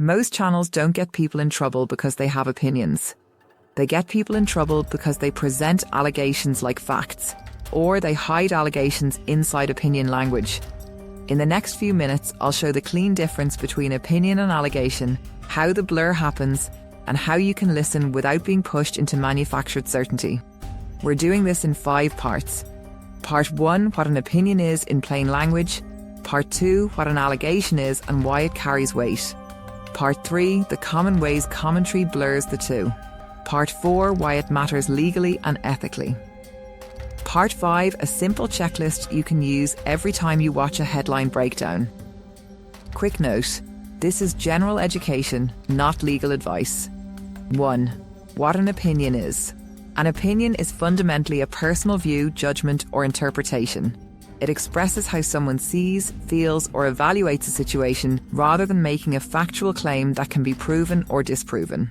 Most channels don't get people in trouble because they have opinions. They get people in trouble because they present allegations like facts, or they hide allegations inside opinion language. In the next few minutes, I'll show the clean difference between opinion and allegation, how the blur happens, and how you can listen without being pushed into manufactured certainty. We're doing this in 5 parts. Part 1, what an opinion is in plain language. Part 2, what an allegation is and why it carries weight. Part 3, the common ways commentary blurs the two. Part 4, why it matters legally and ethically. Part 5, a simple checklist you can use every time you watch a headline breakdown. Quick note, this is general education, not legal advice. 1. What an opinion is. An opinion is fundamentally a personal view, judgment, or interpretation. It expresses how someone sees, feels, or evaluates a situation rather than making a factual claim that can be proven or disproven.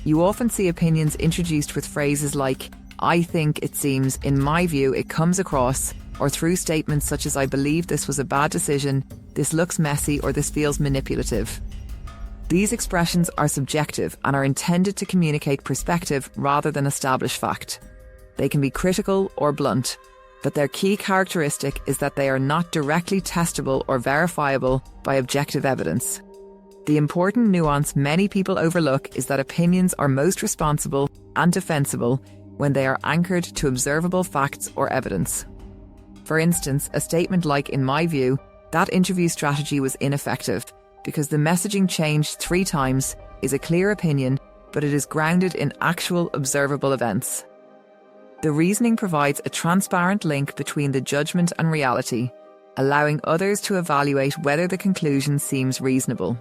You often see opinions introduced with phrases like, I think, it seems, in my view, it comes across, or through statements such as I believe this was a bad decision, this looks messy, or this feels manipulative. These expressions are subjective and are intended to communicate perspective rather than establish fact. They can be critical or blunt, but their key characteristic is that they are not directly testable or verifiable by objective evidence. The important nuance many people overlook is that opinions are most responsible and defensible when they are anchored to observable facts or evidence. For instance, a statement like, in my view, that interview strategy was ineffective because the messaging changed 3 times is a clear opinion, but it is grounded in actual observable events. The reasoning provides a transparent link between the judgment and reality, allowing others to evaluate whether the conclusion seems reasonable.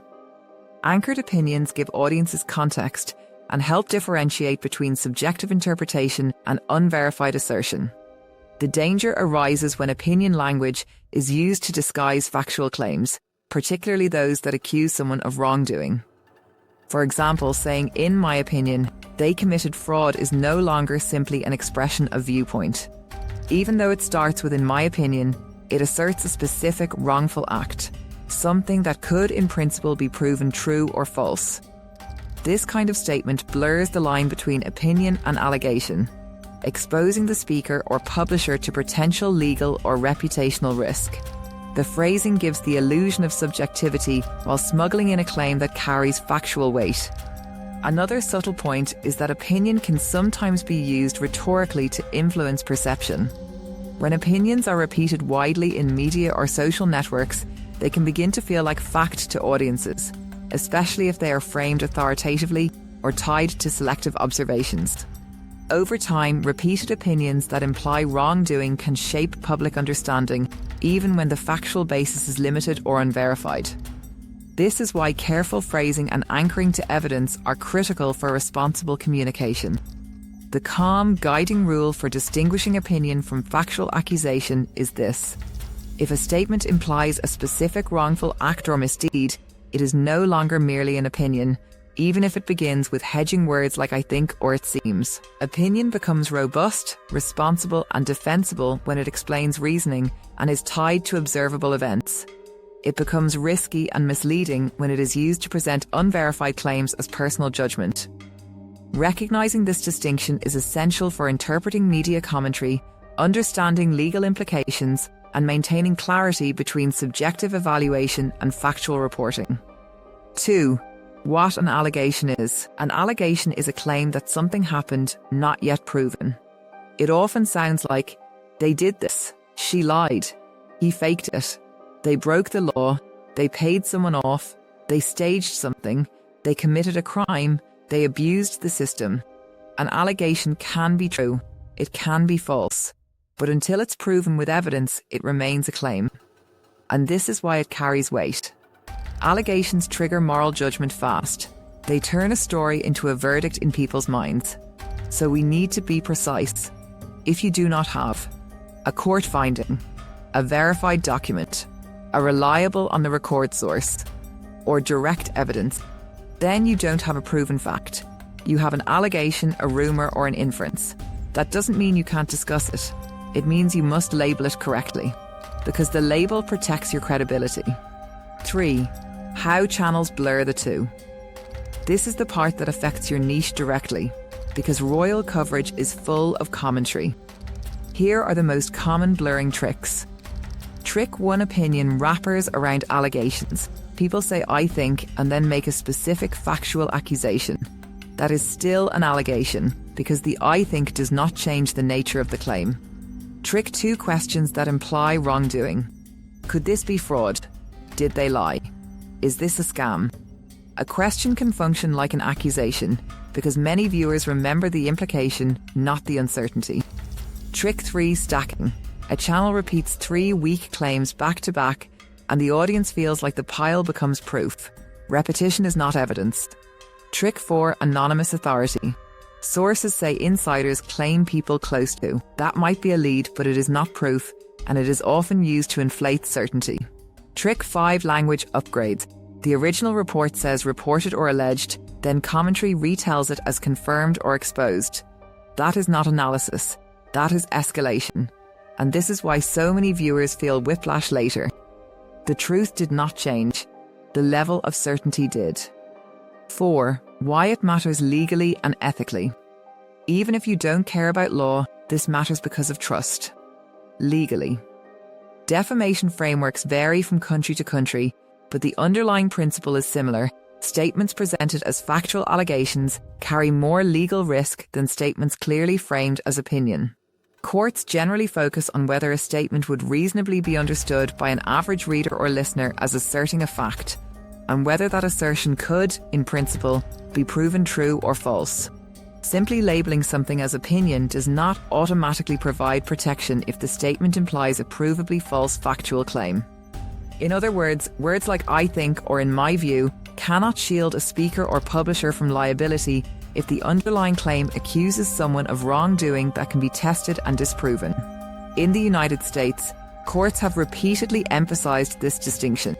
Anchored opinions give audiences context and help differentiate between subjective interpretation and unverified assertion. The danger arises when opinion language is used to disguise factual claims, particularly those that accuse someone of wrongdoing. For example, saying, in my opinion, they committed fraud is no longer simply an expression of viewpoint. Even though it starts with, in my opinion, it asserts a specific wrongful act, something that could in principle be proven true or false. This kind of statement blurs the line between opinion and allegation, exposing the speaker or publisher to potential legal or reputational risk. The phrasing gives the illusion of subjectivity while smuggling in a claim that carries factual weight. Another subtle point is that opinion can sometimes be used rhetorically to influence perception. When opinions are repeated widely in media or social networks, they can begin to feel like fact to audiences, especially if they are framed authoritatively or tied to selective observations. Over time, repeated opinions that imply wrongdoing can shape public understanding, even when the factual basis is limited or unverified. This is why careful phrasing and anchoring to evidence are critical for responsible communication. The calm, guiding rule for distinguishing opinion from factual accusation is this: if a statement implies a specific wrongful act or misdeed, it is no longer merely an opinion, even if it begins with hedging words like I think or it seems. Opinion becomes robust, responsible, and defensible when it explains reasoning and is tied to observable events. It becomes risky and misleading when it is used to present unverified claims as personal judgment. Recognizing this distinction is essential for interpreting media commentary, understanding legal implications, and maintaining clarity between subjective evaluation and factual reporting. 2. What an allegation is. An allegation is a claim that something happened, not yet proven. It often sounds like, they did this, she lied, he faked it, they broke the law, they paid someone off, they staged something, they committed a crime, they abused the system. An allegation can be true, it can be false, but until it's proven with evidence, it remains a claim. And this is why it carries weight. Allegations trigger moral judgment fast. They turn a story into a verdict in people's minds. So we need to be precise. If you do not have a court finding, a verified document, a reliable on the record source, or direct evidence, then you don't have a proven fact. You have an allegation, a rumour, or an inference. That doesn't mean you can't discuss it. It means you must label it correctly, because the label protects your credibility. 3. How channels blur the two. This is the part that affects your niche directly, because royal coverage is full of commentary. Here are the most common blurring tricks. Trick 1 opinion wrappers around allegations. People say "I think" and then make a specific factual accusation. That is still an allegation, because the "I think" does not change the nature of the claim. Trick 2 questions that imply wrongdoing. Could this be fraud? Did they lie? Is this a scam? A question can function like an accusation, because many viewers remember the implication, not the uncertainty. Trick 3 stacking. A channel repeats 3 weak claims back to back, and the audience feels like the pile becomes proof. Repetition is not evidence. Trick 4 anonymous authority. Sources say insiders claim people close to. That might be a lead, but it is not proof, and it is often used to inflate certainty. Trick 5 language upgrades. The original report says reported or alleged, then commentary retells it as confirmed or exposed. That is not analysis. That is escalation. And this is why so many viewers feel whiplash later. The truth did not change. The level of certainty did. 4. Why it matters legally and ethically. Even if you don't care about law, this matters because of trust. Legally. Defamation frameworks vary from country to country, but the underlying principle is similar. Statements presented as factual allegations carry more legal risk than statements clearly framed as opinion. Courts generally focus on whether a statement would reasonably be understood by an average reader or listener as asserting a fact, and whether that assertion could, in principle, be proven true or false. Simply labeling something as opinion does not automatically provide protection if the statement implies a provably false factual claim. In other words, words like "I think" or "in my view" cannot shield a speaker or publisher from liability if the underlying claim accuses someone of wrongdoing that can be tested and disproven. In the United States, courts have repeatedly emphasized this distinction.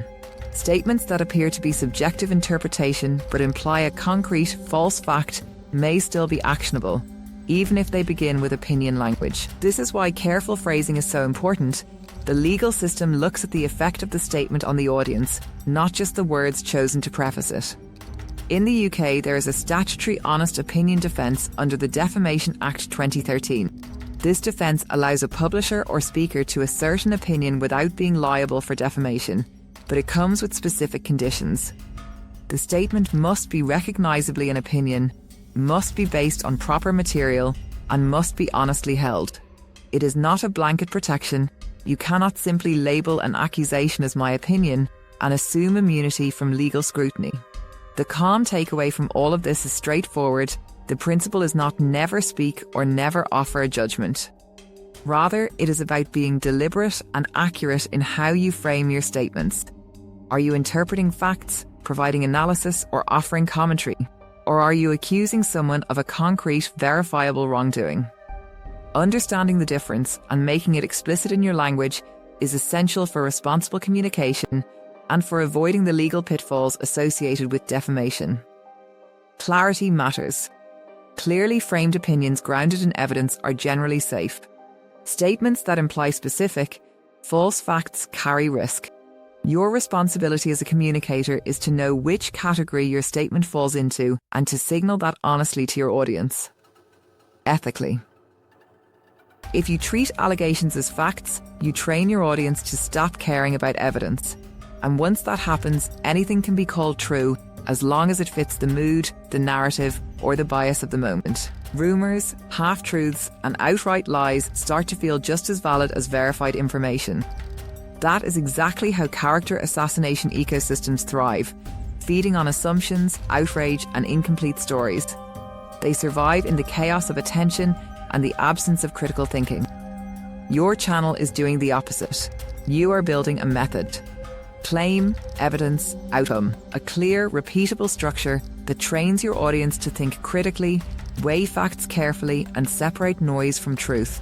Statements that appear to be subjective interpretation but imply a concrete, false fact may still be actionable, even if they begin with opinion language. This is why careful phrasing is so important. The legal system looks at the effect of the statement on the audience, not just the words chosen to preface it. In the UK, there is a statutory honest opinion defence under the Defamation Act 2013. This defence allows a publisher or speaker to assert an opinion without being liable for defamation, but it comes with specific conditions. The statement must be recognisably an opinion, must be based on proper material, and must be honestly held. It is not a blanket protection. You cannot simply label an accusation as "my opinion" and assume immunity from legal scrutiny. The calm takeaway from all of this is straightforward. The principle is not never speak or never offer a judgment. Rather, it is about being deliberate and accurate in how you frame your statements. Are you interpreting facts, providing analysis, or offering commentary? Or are you accusing someone of a concrete, verifiable wrongdoing? Understanding the difference and making it explicit in your language is essential for responsible communication and for avoiding the legal pitfalls associated with defamation. Clarity matters. Clearly framed opinions grounded in evidence are generally safe. Statements that imply specific, false facts carry risk. Your responsibility as a communicator is to know which category your statement falls into and to signal that honestly to your audience. Ethically. If you treat allegations as facts, you train your audience to stop caring about evidence. And once that happens, anything can be called true as long as it fits the mood, the narrative, or the bias of the moment. Rumours, half-truths, and outright lies start to feel just as valid as verified information. That is exactly how character assassination ecosystems thrive, feeding on assumptions, outrage, and incomplete stories. They survive in the chaos of attention and the absence of critical thinking. Your channel is doing the opposite. You are building a method. Claim, evidence, outcome. A clear, repeatable structure that trains your audience to think critically, weigh facts carefully, and separate noise from truth.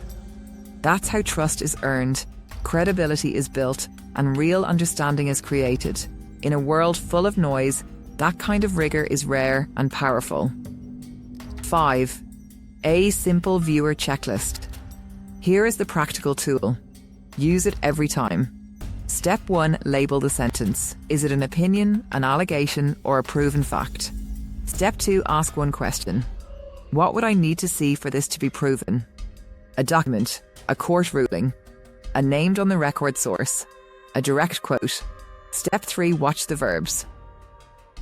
That's how trust is earned, credibility is built, and real understanding is created. In a world full of noise, that kind of rigor is rare and powerful. 5. A simple viewer checklist. Here is the practical tool. Use it every time. Step 1. Label the sentence. Is it an opinion, an allegation, or a proven fact? Step 2. Ask one question. What would I need to see for this to be proven? A document, a court ruling, a named on the record source, a direct quote. Step 3. Watch the verbs.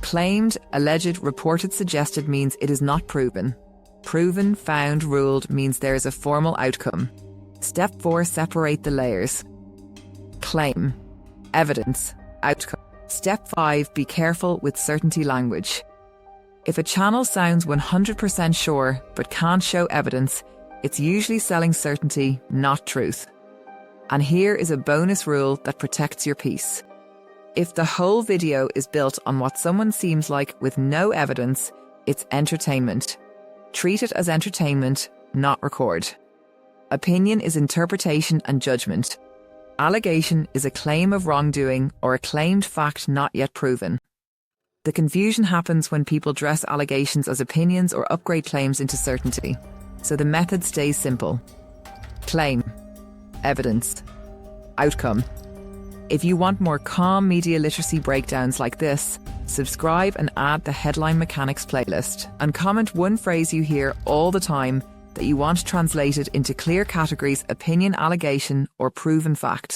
Claimed, alleged, reported, suggested means it is not proven. Proven, found, ruled means there is a formal outcome. Step 4. Separate the layers. Claim, evidence, outcome. Step 5. Be careful with certainty language. If a channel sounds 100% sure but can't show evidence, it's usually selling certainty, not truth. And here is a bonus rule that protects your peace. If the whole video is built on what someone seems like with no evidence, it's entertainment. Treat it as entertainment, not record. Opinion is interpretation and judgment. Allegation is a claim of wrongdoing or a claimed fact not yet proven. The confusion happens when people dress allegations as opinions or upgrade claims into certainty. So the method stays simple. Claim, evidence, outcome. If you want more calm media literacy breakdowns like this, subscribe and add the Headline Mechanics playlist, and comment one phrase you hear all the time that you want translated into clear categories: opinion, allegation, or proven fact.